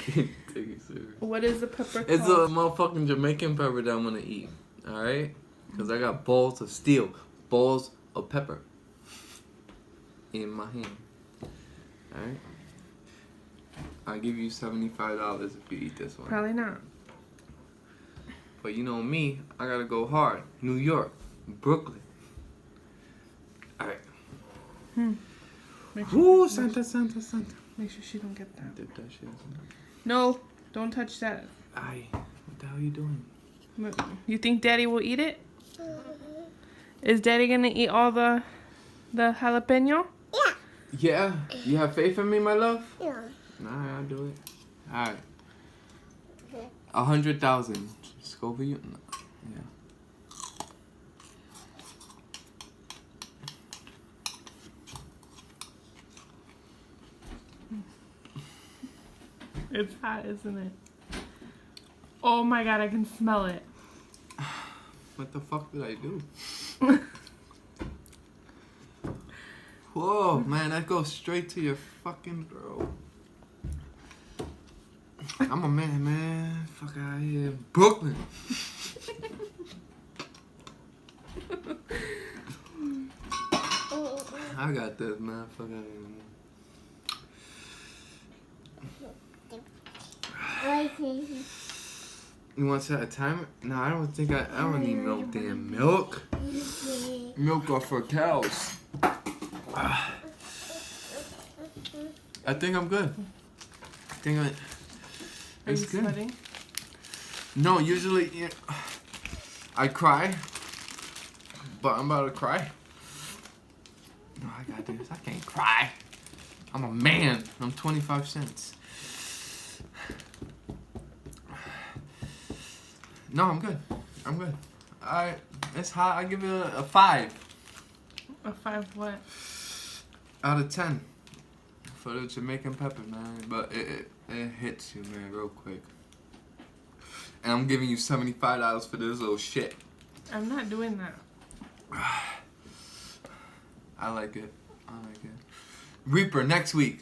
Take it serious. What is the pepper called? It's a motherfucking Jamaican pepper that I'm gonna eat. Alright? Because I got balls of steel. Balls of pepper. In my hand. Alright? I'll give you $75 if you eat this one. Probably not. But you know me, I gotta go hard. New York. Brooklyn. Alright. Ooh, Santa. Make sure she don't get that. Did that shit. No, don't touch that. Aye. What the hell are you doing? You think Daddy will eat it? Is Daddy gonna eat all the jalapeno? Yeah. Yeah? You have faith in me, my love? Yeah. Nah, I'll do it. Alright. 100,000. Just go for you. No. Yeah. It's hot, isn't it? Oh my god, I can smell it. What the fuck did I do? Whoa, man, that goes straight to your fucking throat. I'm a man. Fuck out of here. Brooklyn. I got this, man. Fuck out of here. You want to set a timer? No, I don't think I don't need milk. Damn milk. Milk are for cows. I think I'm good. It's Are you good. sweating? No, usually I cry, but I'm about to cry. No, I gotta do this. I can't cry. I'm a man. I'm 25 cents. No, I'm good. It's hot. I give it a 5. A 5 what? Out of 10. For the Jamaican pepper, man. But it hits you, man, real quick. And I'm giving you $75 for this little shit. I'm not doing that. I like it. Reaper next week.